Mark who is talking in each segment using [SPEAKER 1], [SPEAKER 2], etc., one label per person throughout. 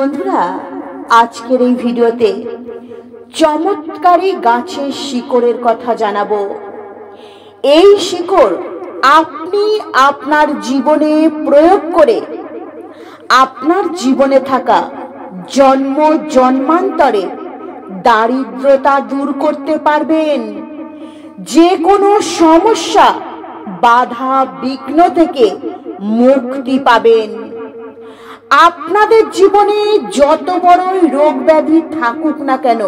[SPEAKER 1] বন্ধুরা, আজকের এই ভিডিওতে চমৎকারী গাছের শিকড়ের কথা জানাবো। এই শিকড় আপনি আপনার জীবনে প্রয়োগ করে আপনার জীবনে থাকা জন্ম জন্মান্তরে দারিদ্রতা দূর করতে পারবেন। যে কোনো সমস্যা বাধা বিঘ্ন থেকে মুক্তি পাবেন। আপনাদের জীবনে যত বড়ই রোগ ব্যাধি থাকুক না কেন,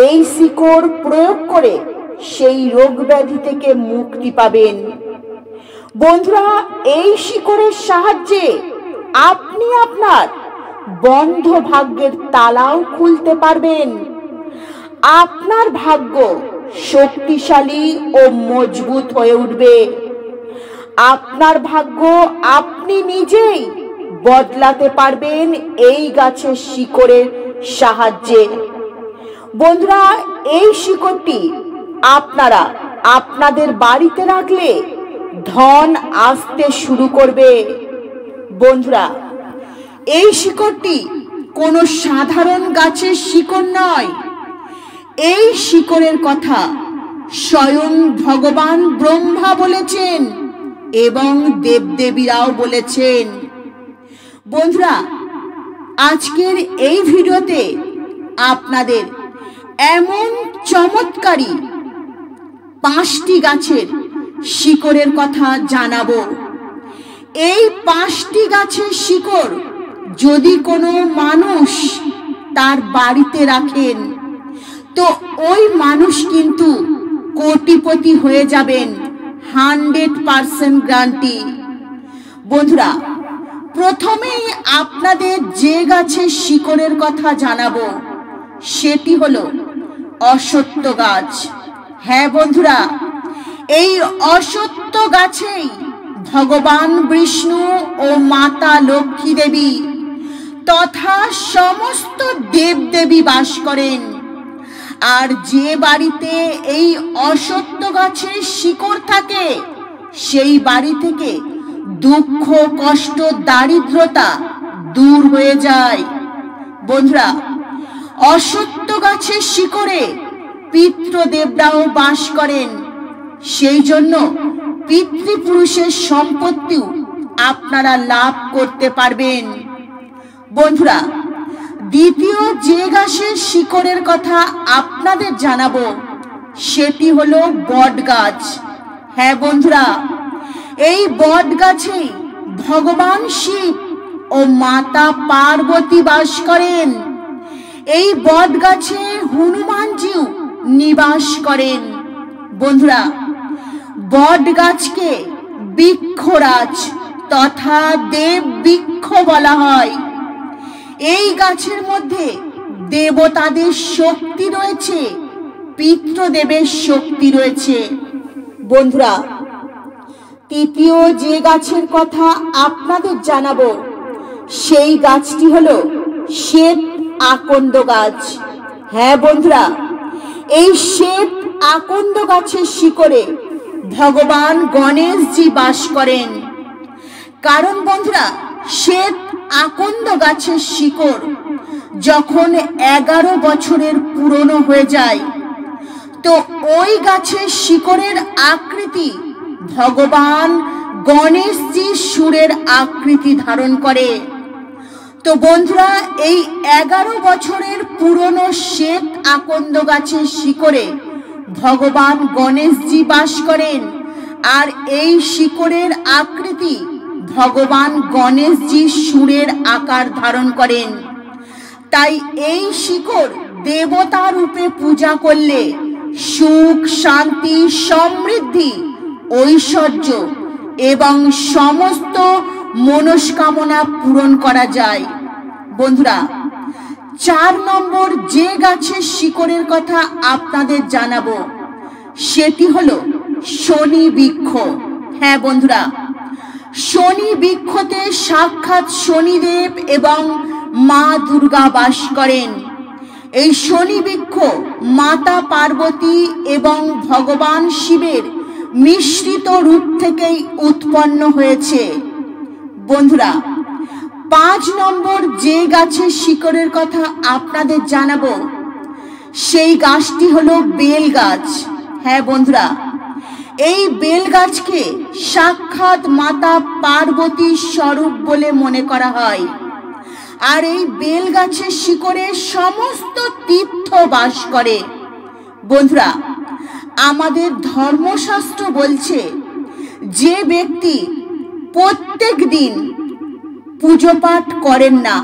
[SPEAKER 1] এই শিকড় প্রয়োগ করে সেই রোগ ব্যাধি থেকে মুক্তি পাবেন। বন্ধুরা, এই শিকড়ের সাহায্যে আপনি আপনার বন্ধ ভাগ্যের তালাও খুলতে পারবেন। আপনার ভাগ্য শক্তিশালী ও মজবুত হয়ে উঠবে। আপনার ভাগ্য আপনি নিজেই বদলাতে পারবেন এই গাছের শিকড়ের সাহায্যে। বন্ধুরা, এই শিকড়টি আপনারা আপনাদের বাড়িতে রাখলে ধন আসতে শুরু করবে। বন্ধুরা, এই শিকড়টি কোনো সাধারণ গাছের শিকড় নয়। এই শিকড়ের কথা স্বয়ং ভগবান ব্রহ্মা বলেছেন এবং দেবদেবীরাও বলেছেন। বন্ধুরা, আজকের এই ভিডিওতে আপনাদের এমন চমৎকারী 5টি গাছের শিকড়ের কথা জানাবো। এই 5টি গাছের শিকড় যদি কোনো মানুষ তার বাড়িতে রাখেন, তো ওই মানুষ কিন্তু কোটিপতি হয়ে যাবেন, 100% গ্যারান্টি। বন্ধুরা, প্রথমেই আপনাদের যে গাছের শিকড়ের কথা জানাবো সেটি হলো অশ্বত্থ গাছ। হ্যাঁ বন্ধুরা, এই অশ্বত্থ গাছেই ভগবান বিষ্ণু ও মাতা লক্ষ্মী দেবী তথা সমস্ত দেবদেবী বাস করেন। আর যে বাড়িতে এই অশ্বত্থ গাছের শিকড় থাকে, সেই বাড়ি থেকে দুঃখ কষ্ট দারিদ্রতা দূর হয়ে যায়। বন্ধুরা, অশ্বত্থ গাছের শিকড়ে পিতৃদেবরাও বাস করেন। সেই জন্য পিতৃপুরুষের সম্পত্তিও আপনারা লাভ করতে পারবেন। বন্ধুরা, দ্বিতীয় যে গাছের শিকড়ের কথা আপনাদের জানাবো সেটি হলো বট গাছ। হ্যাঁ বন্ধুরা, এই বট গাছেই ভগবান শিব ও মাতা পার্বতী বাস করেন। এই বট গাছে হনুমানজিও নিবাস করেন। বন্ধুরা, বট গাছকে বৃক্ষরাজ তথা দেব বৃক্ষ বলা হয়। এই গাছের মধ্যে দেবতাদের শক্তি রয়েছে, পিতৃদেবের শক্তি রয়েছে। বন্ধুরা, তৃতীয় যে গাছের কথা আপনাদের জানাবো সেই গাছটি হলো শ্বেত আকন্দ গাছ। হ্যাঁ বন্ধুরা, এই শ্বেত আকন্দ গাছের শিকড়ে ভগবান গণেশজি বাস করেন। কারণ বন্ধুরা, শ্বেত আকন্দ গাছের শিকড় যখন 11 বছরের পুরনো হয়ে যায়, তো ওই গাছের শিকড়ের আকৃতি ভগবান গণেশজি সুরের আকৃতি ধারণ করে। তো বন্ধুরা, এই 11 বছরের পুরনো শ্বেত আকন্দ গাছের শিকড়ে ভগবান গণেশজি বাস করেন। আর এই শিকড়ের আকৃতি ভগবান গণেশজি সুরের আকার ধারণ করেন। তাই এই শিকড় দেবতা রূপে পূজা করলে সুখ শান্তি সমৃদ্ধি ঐশ্বর্য এবং সমস্ত মনস্কামনা পূরণ করা যায়। বন্ধুরা, 4 নম্বর যে গাছের শিকড়ের কথা আপনাদের জানাবো সেটি হলো শনি বৃক্ষ। হ্যাঁ বন্ধুরা, শনি বৃক্ষতে সাক্ষাৎ শনিদেব এবং মা দুর্গা বাস করেন। এই শনি বৃক্ষ মাতা পার্বতী এবং ভগবান শিবের মিশ্রিত রূপ থেকেই উৎপন্ন হয়েছে। বন্ধুরা, 5 নম্বর যে গাছের শিকড়ের কথা আপনাদের জানাবো সেই গাছটি হলো বেল গাছ। হ্যাঁ বন্ধুরা, এই বেল গাছকে সাক্ষাৎ মাতা পার্বতীর স্বরূপ বলে মনে করা হয়। আর এই বেল গাছের শিকড়ে সমস্ত তীর্থ বাস করে। বন্ধুরা, আমাদের ধর্মশাস্ত্র বলছে যে ব্যক্তি প্রত্যেক দিন পুজো পাঠ করেন না,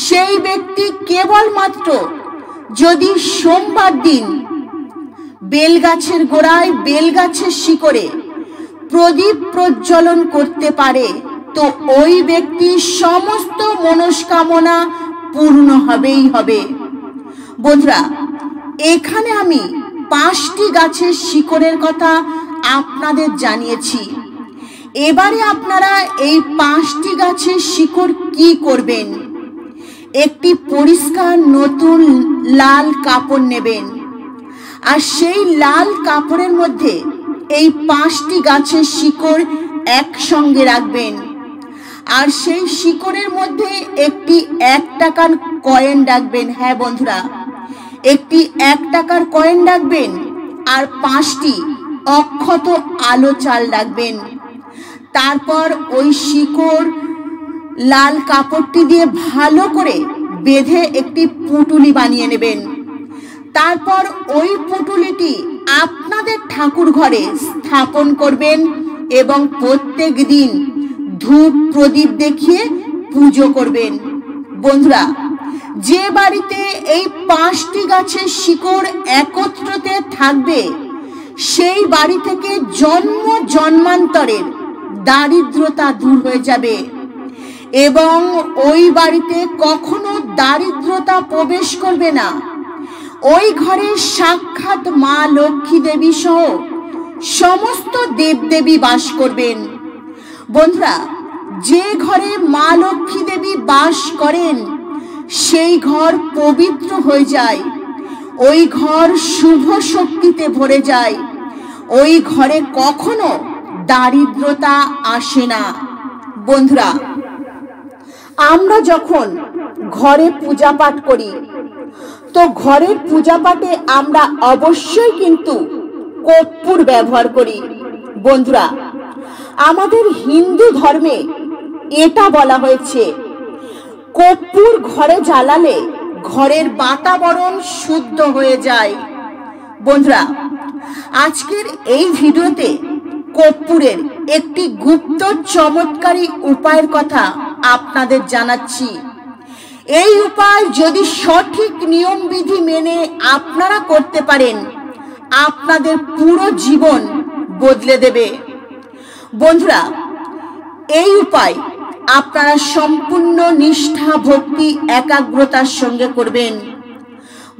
[SPEAKER 1] সেই ব্যক্তি কেবলমাত্র যদি সোমবার দিন বেলগাছের গোড়ায় বেলগাছের শিকড়ে প্রদীপ প্রজ্বলন করতে পারে, তো ওই ব্যক্তির সমস্ত মনস্কামনা পূর্ণ হবেই হবে। বন্ধুরা, এখানে আমি 5টি গাছের শিকড়ের কথা আপনাদের জানিয়েছি। এবারে আপনারা এই 5টি গাছের শিকড় কি করবেন? একটি পরিষ্কার নতুন লাল কাপড় নেবেন, আর সেই লাল কাপড়ের মধ্যে এই 5টি গাছের শিকড় একসঙ্গে রাখবেন। আর সেই শিকড়ের মধ্যে একটি 1 টাকার কয়েন রাখবেন। হ্যাঁ বন্ধুরা, একটি 1 টাকার কয়েন রাখবেন আর 5টি অক্ষত আলো চাল রাখবেন। তারপর ওই শিকড় লাল কাপড়টি দিয়ে ভালো করে বেঁধে একটি পুঁটুলি বানিয়ে নেবেন। তারপর ওই পুঁটুলিটি আপনাদের ঠাকুর ঘরে স্থাপন করবেন এবং প্রত্যেক দিন ধূপ প্রদীপ দেখিয়ে পুজো করবেন। বন্ধুরা, যে বাড়িতে এই 5টি গাছের শিকড় একত্রতে থাকবে, সেই বাড়ি থেকে জন্ম জন্মান্তরের দারিদ্রতা দূর হয়ে যাবে এবং ওই বাড়িতে কখনো দারিদ্রতা প্রবেশ করবে না। ওই ঘরে সাক্ষাৎ মা লক্ষ্মী দেবী সহ সমস্ত দেবদেবী বাস করবেন। বন্ধুরা, যে ঘরে মা লক্ষ্মী দেবী বাস করেন সেই ঘর পবিত্র হয়ে যায়, ওই ঘর শুভ শক্তিতে ভরে যায়, ওই ঘরে কখনো দারিদ্রতা আসে না। বন্ধুরা, আমরা যখন ঘরে পূজা পাঠ করি, তো ঘরের পূজা পাঠে আমরা অবশ্যই কিন্তু কর্পূর ব্যবহার করি। বন্ধুরা, আমাদের হিন্দু ধর্মে এটা বলা হয়েছে, কর্পূর ঘরে জ্বালালে ঘরের বাতাবরণ শুদ্ধ হয়ে যায়। বন্ধুরা, আজকের এই ভিডিওতে কর্পূরের একটি গুপ্ত চমৎকারী উপায়ের কথা আপনাদের জানাচ্ছি। এই উপায় যদি সঠিক নিয়ম বিধি মেনে আপনারা করতে পারেন, আপনাদের পুরো জীবন বদলে দেবে। বন্ধুরা, এই উপায় আপনারা সম্পূর্ণ নিষ্ঠা ভক্তি একাগ্রতার সঙ্গে করবেন।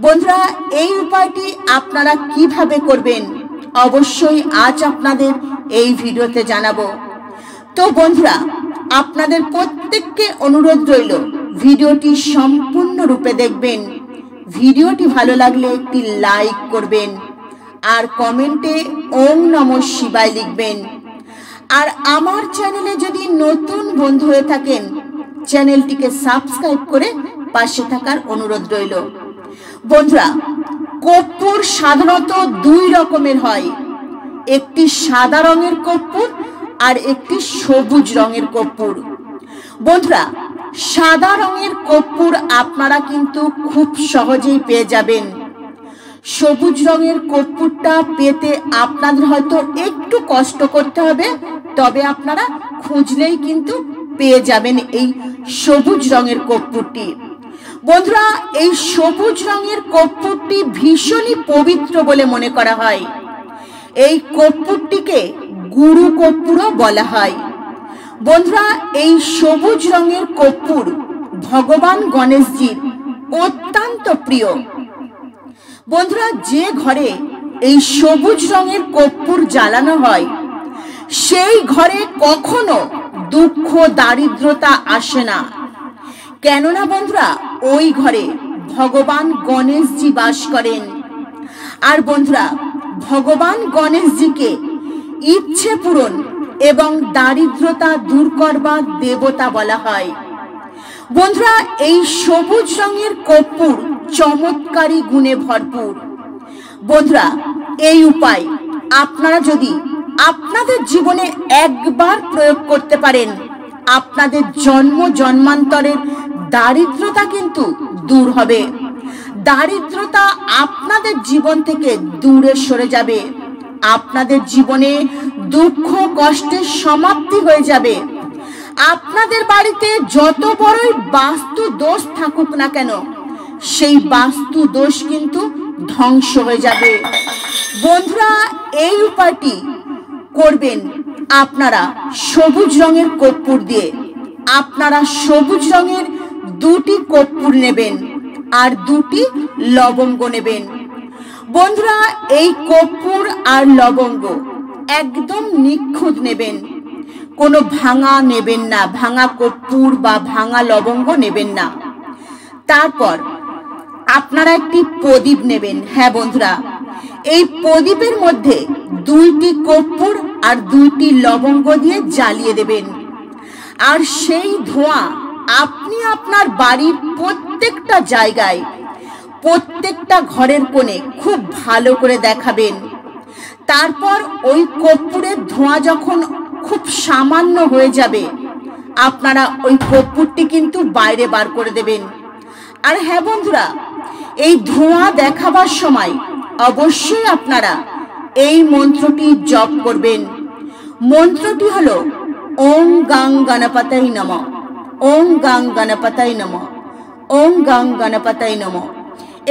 [SPEAKER 1] বন্ধুরা, এই উপায়টি আপনারা কিভাবে করবেন অবশ্যই আজ আপনাদের এই ভিডিওতে জানাবো। তো বন্ধুরা, আপনাদের প্রত্যেককে অনুরোধ রইল ভিডিওটি সম্পূর্ণরূপে দেখবেন। ভিডিওটি ভালো লাগলে একটি লাইক করবেন আর কমেন্টে ওম নমঃ শিবায় লিখবেন। আর আমার চ্যানেলে যদি নতুন বন্ধু হয়ে থাকেন, চ্যানেলটিকে সাবস্ক্রাইব করে পাশে থাকার অনুরোধ রইল। বন্ধুরা, কর্পূর সাধারণত 2 রকমের হয়, একটি সাদা রঙের কর্পূর আর একটি সবুজ রঙের কর্পূর। বন্ধুরা, সাদা রঙের কর্পূর আপনারা কিন্তু খুব সহজেই পেয়ে যাবেন। সবুজ রঙের কর্পূরটা পেতে আপনাদের হয়তো একটু কষ্ট করতে হবে, তবে আপনারা খুঁজলেই কিন্তু পেয়ে যাবেন এই সবুজ রঙের কর্পূরটি। বন্ধুরা, এই সবুজ রঙের কর্পূরটি ভীষণই পবিত্র বলে মনে করা হয়। এই কর্পূরটিকে গুরু কর্পূরও বলা হয়। বন্ধুরা, এই সবুজ রঙের কর্পূর ভগবান গণেশজির অত্যন্ত প্রিয়। বন্ধুরা, যে ঘরে এই সবুজ রঙের কর্পূর জ্বালানো হয়, সেই ঘরে কখনো দুঃখ দারিদ্রতা আসে না। কেননা বন্ধুরা, ওই ঘরে ভগবান গণেশজি বাস করেন। আর বন্ধুরা, ভগবান গণেশজিকে ইচ্ছে পূরণ এবং দারিদ্রতা দূর করবার দেবতা বলা হয়। বন্ধুরা, এই সবুজ রঙের কর্পূর চমৎকারী গুণে ভরপুর। বন্ধুরা, এই উপায় আপনারা যদি আপনাদের জীবনে একবার প্রয়োগ করতে পারেন, আপনাদের জন্ম জন্মান্তরের দারিদ্রতা কিন্তু দূর হবে। দারিদ্রতা আপনাদের জীবন থেকে দূরে সরে যাবে। আপনাদের জীবনে দুঃখ কষ্টের সমাপ্তি হয়ে যাবে। আপনাদের বাড়িতে যত বড়ই বাস্তু দোষ থাকুক না কেন, সেই বাস্তু দোষ কিন্তু ধ্বংস হয়ে যাবে। বন্ধুরা, এই উপায়টি করবেন আপনারা সবুজ রঙের কর্পূর দিয়ে। আপনারা সবুজ রঙের 2টি কর্পূর নেবেন আর 2টি লবঙ্গ নেবেন। বন্ধুরা, এই কর্পূর আর লবঙ্গ একদম নিখুঁত নেবেন, কোনো ভাঙা নেবেন না, ভাঙা কর্পূর বা ভাঙা লবঙ্গ নেবেন না। তারপর আপনারা একটি প্রদীপ নেবেন। হ্যাঁ বন্ধুরা, এই প্রদীপের মধ্যে 2টি কর্পূর আর 2টি লবঙ্গ দিয়ে জ্বালিয়ে দেবেন। আর সেই ধোঁয়া আপনি আপনার বাড়ির প্রত্যেকটা জায়গায়, প্রত্যেকটা ঘরের কোণে খুব ভালো করে দেখাবেন। তারপর ওই কর্পূরের ধোঁয়া যখন খুব সামান্য হয়ে যাবে, আপনারা ওই কর্পূরটি কিন্তু বাইরে বার করে দেবেন। আর হ্যাঁ বন্ধুরা, এই ধোঁয়া দেখাবার সময় অবশ্যই আপনারা এই মন্ত্রটি জপ করবেন। মন্ত্রটি হলো ওম গাং গণপতায় নমঃ, ওম গাং গণপতায় নমঃ, ওম গাং গণপতায় নমঃ।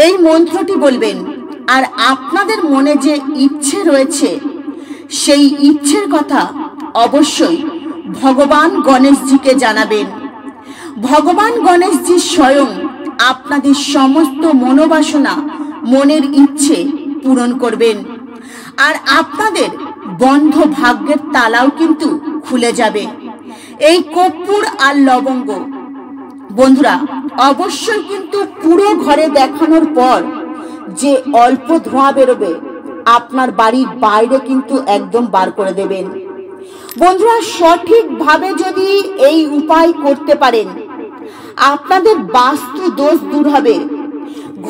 [SPEAKER 1] এই মন্ত্রটি বলবেন আর আপনাদের মনে যে ইচ্ছে রয়েছে সেই ইচ্ছের কথা অবশ্যই ভগবান গণেশজিকে জানাবেন। ভগবান গণেশজি স্বয়ং আপনাদের সমস্ত মনোবাসনা, মনের ইচ্ছে পূরণ করবেন। আর আপনাদের বন্ধ ভাগ্যের তালাও কিন্তু খুলে যাবে। এই কর্পূর আর লবঙ্গ বন্ধুরা অবশ্যই কিন্তু পুরো ঘরে দেখানোর পর যে অল্প ধোঁয়া বেরোবে, আপনার বাড়ির বাইরে কিন্তু একদম বার করে দেবেন। বন্ধুরা, সঠিকভাবে যদি এই উপায় করতে পারেন, আপনাদের বাস্তু দোষ দূর হবে।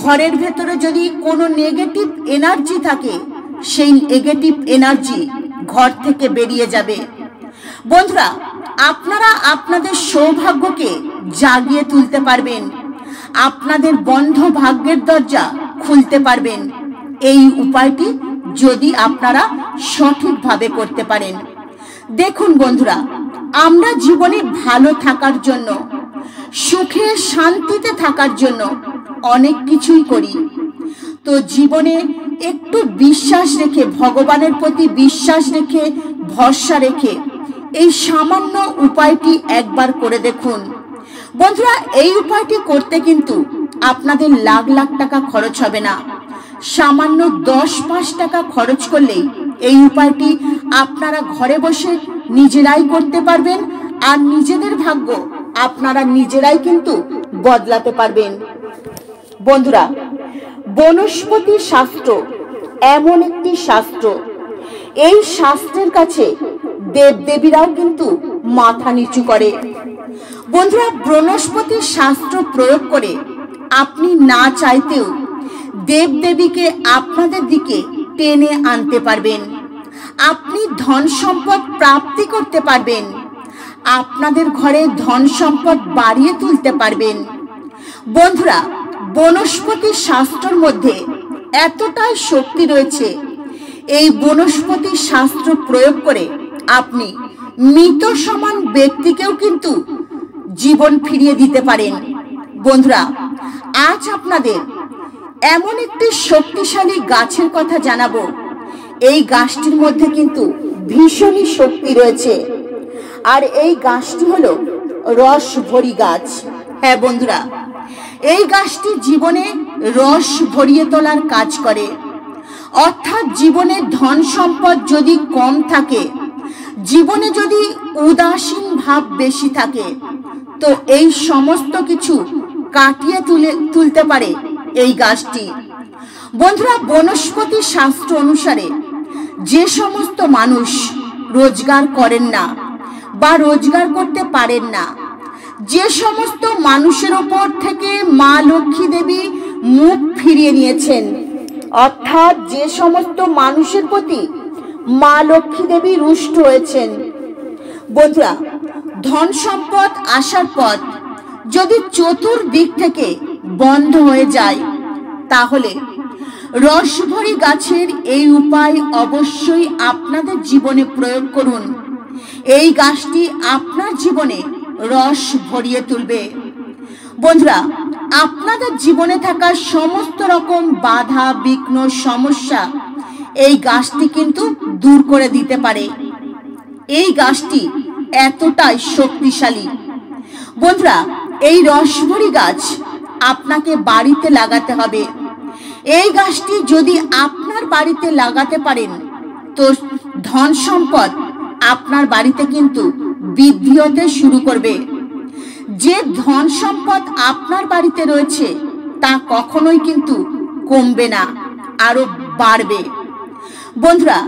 [SPEAKER 1] ঘরের ভেতরে যদি কোনো নেগেটিভ এনার্জি থাকে, সেই নেগেটিভ এনার্জি ঘর থেকে বেরিয়ে যাবে। বন্ধুরা, আপনারা আপনাদের সৌভাগ্যকে জাগিয়ে তুলতে পারবেন, আপনাদের বন্ধ ভাগ্যের দরজা খুলতে পারবেন এই উপায়টি যদি আপনারা সঠিকভাবে করতে পারেন। দেখুন বন্ধুরা, আমরা জীবনে ভালো থাকার জন্য, সুখে শান্তিতে থাকার জন্য অনেক কিছুই করি। তো জীবনে একটু বিশ্বাস রেখে, ভগবানের প্রতি বিশ্বাস রেখে, ভরসা রেখে এই সামান্য উপায়টি একবার করে দেখুন। বন্ধুরা, এই উপায়টি করতে কিন্তু আপনাদের লাখ লাখ টাকা খরচ হবে না। সামান্য 10-5 টাকা খরচ করলেই এই উপায়টি আপনারা ঘরে বসে নিজেরাই করতে পারবেন। আর নিজেদের ভাগ্য আপনারা নিজেরাই কিন্তু বদলাতে পারবেন। বন্ধুরা, বনস্পতি শাস্ত্র এমন একটি শাস্ত্র, এই শাস্ত্রের কাছে দেবদেবীরাও কিন্তু মাথা নিচু করে। বন্ধুরা, বনস্পতি শাস্ত্র প্রয়োগ করে আপনি না চাইতেও দেবদেবীকে আপনাদের দিকে টেনে আনতে পারবেন। আপনি ধন সম্পদ প্রাপ্তি করতে পারবেন, আপনাদের ঘরে ধন সম্পদ বাড়িয়ে তুলতে পারবেন। বন্ধুরা, বনস্পতি শাস্ত্রের মধ্যে এতটাই শক্তি রয়েছে, এই বনস্পতি শাস্ত্র প্রয়োগ করে আপনি মৃত সমান ব্যক্তিকেও কিন্তু জীবন ফিরিয়ে দিতে পারেন। বন্ধুরা, আজ আপনাদের এমন একটি শক্তিশালী গাছের কথা জানাবো। এই গাছটির মধ্যে কিন্তু ভীষণই শক্তি রয়েছে, আর এই গাছটি হলো রসভরি গাছ। হ্যাঁ বন্ধুরা, এই গাছটি জীবনে রস ভরিয়ে তোলার কাজ করে। অর্থাৎ জীবনে ধন সম্পদ যদি কম থাকে, জীবনে যদি উদাসীন ভাব বেশি থাকে, তো এই সমস্ত কিছু কাটিয়ে তুলতে পারে এই গাছটি। বন্ধুরা, বনস্পতি শাস্ত্র অনুসারে যে সমস্ত মানুষ রোজগার করেন না বা রোজগার করতে পারেন না, যে সমস্ত মানুষের ওপর থেকে মা লক্ষ্মী দেবী মুখ ফিরিয়ে নিয়েছেন, অর্থাৎ যে সমস্ত মানুষের প্রতি মা লক্ষ্মী দেবী রুষ্ট হয়েছেন, বন্ধুরা, ধন সম্পদ আসার পথ যদি চতুর্দিক থেকে বন্ধ হয়ে যায়, তাহলে রসভরি গাছের এই উপায় অবশ্যই আপনাদের জীবনে প্রয়োগ করুন। এই গাছটি আপনার জীবনে রস ভরিয়ে তুলবে। বন্ধুরা, আপনাদের জীবনে থাকা সমস্ত রকম বাধা বিঘ্ন সমস্যা এই গাছটি কিন্তু দূর করে দিতে পারে। এই গাছটি এতটাই শক্তিশালী। বন্ধুরা, এই রসভরি গাছ আপনাকে বাড়িতে লাগাতে হবে। এই গাছটি যদি আপনার বাড়িতে লাগাতে পারেন, তো ধন সম্পদ আপনার বাড়িতে কিন্তু বৃদ্ধি হতে শুরু করবে। যে ধন সম্পদ আপনার বাড়িতে রয়েছে তা কখনোই কিন্তু কমবে না, আরো বাড়বে। বন্ধুরা,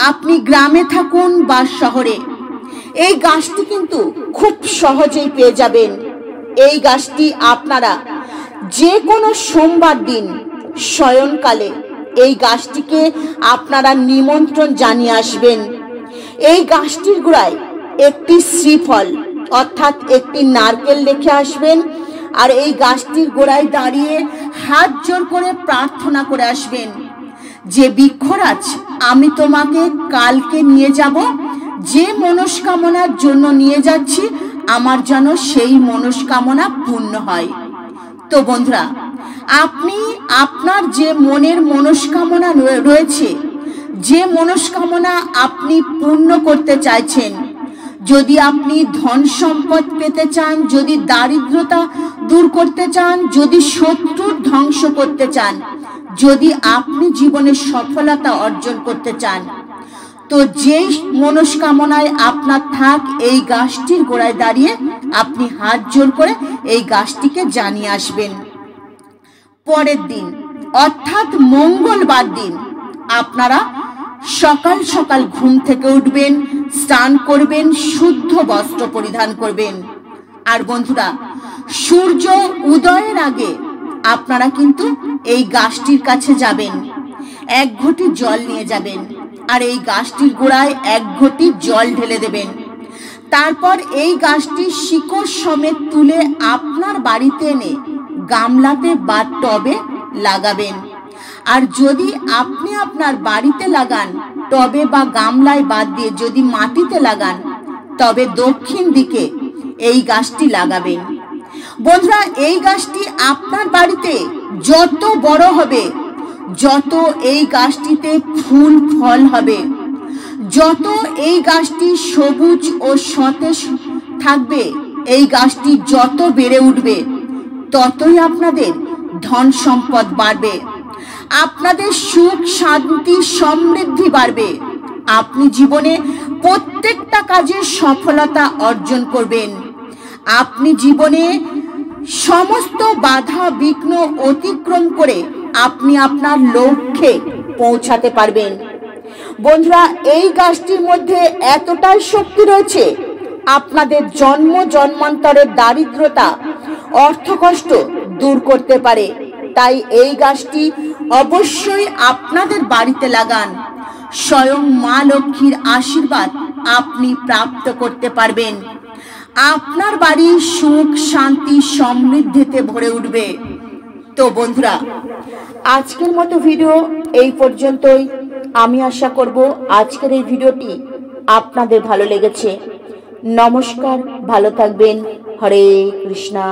[SPEAKER 1] আপনি গ্রামে থাকুন বা শহরে, এই গাছটি কিন্তু খুব সহজেই পেয়ে যাবেন। এই গাছটি আপনারা যে কোনো সোমবার দিন শয়নকালে এই গাছটিকে আপনারা নিমন্ত্রণ জানিয়ে আসবেন। এই গাছটির গোড়ায় একটি শ্রীফল অর্থাৎ একটি নারকেল রেখে আসবেন, আর এই গাছটির গোড়ায় দাঁড়িয়ে হাত জোড় করে প্রার্থনা করে আসবেন যে বৃক্ষরাজ, আমি তোমাকে কালকে নিয়ে যাব, যে মনস্কামনার জন্য নিয়ে যাচ্ছি আমার যেন সেই মনস্কামনা পূর্ণ হয়। তো বন্ধুরা, আপনি আপনার যে মনের মনস্কামনা রয়েছে, যে মনস্কামনা আপনি পূর্ণ করতে চাইছেন, যদি আপনি ধন সম্পদ পেতে চান, যদি দারিদ্রতা দূর করতে চান, যদি শত্রুর ধ্বংস করতে চান, যদি আপনি জীবনে সফলতা অর্জন করতে চান, তো যেই মনস্কামনায় আপনার থাক, এই গাছটির গোড়ায় দাঁড়িয়ে আপনি হাত জোড় করে এই গাছটিকে জানিয়ে আসবেন। পরের দিন অর্থাৎ মঙ্গলবার দিন আপনারা সকাল সকাল ঘুম থেকে উঠবেন, স্নান করবেন, শুদ্ধ বস্ত্র পরিধান করবেন। আর বন্ধুরা, সূর্য উদয়ের আগে আপনারা কিন্তু এই গাছটির কাছে যাবেন, এক ঘটি জল নিয়ে যাবেন, আর এই গাছটির গোড়ায় এক ঘটি জল ঢেলে দেবেন। তারপর এই গাছটি শিকড় সমেত তুলে আপনার বাড়িতে এনে গামলাতে বা টবে লাগাবেন। আর যদি আপনি আপনার বাড়িতে লাগান, টবে বা গামলায় বাদ দিয়ে যদি মাটিতে লাগান, তবে দক্ষিণ দিকে এই গাছটি লাগাবেন। বন্ধুরা, এই গাছটি আপনার বাড়িতে যত বড় হবে, যত এই গাছটিতে ফুল ফল হবে, যত এই গাছটি সবুজ ও সতেজ থাকবে, এই গাছটি যত বেড়ে উঠবে, ততই আপনাদের ধন সম্পদ বাড়বে, আপনাদের সুখ শান্তি সমৃদ্ধি বাড়বে। আপনি জীবনে প্রত্যেকটা কাজে সফলতা অর্জন করবেন। আপনি জীবনে সমস্ত বাধা বিঘ্ন অতিক্রম করে আপনি আপনার লক্ষ্যে পৌঁছাতে পারবেন। বন্ধুরা, এই গাছটির মধ্যে এতটাই শক্তি রয়েছে, আপনাদের জন্ম জন্মান্তরের দারিদ্রতা অর্থকষ্ট দূর করতে পারে। তাই এই গাছটি অবশ্যই আপনাদের বাড়িতে লাগান। স্বয়ং মা লক্ষ্মীর আশীর্বাদ আপনি প্রাপ্ত করতে পারবেন। আপনার বাড়ি সুখ শান্তি সমৃদ্ধিতে ভরে উঠবে। তো বন্ধুরা, আজকের মতো ভিডিও এই পর্যন্তই। আমি আশা করব আজকের এই ভিডিওটি আপনাদের ভালো লেগেছে। নমস্কার, ভালো থাকবেন। হরে কৃষ্ণা।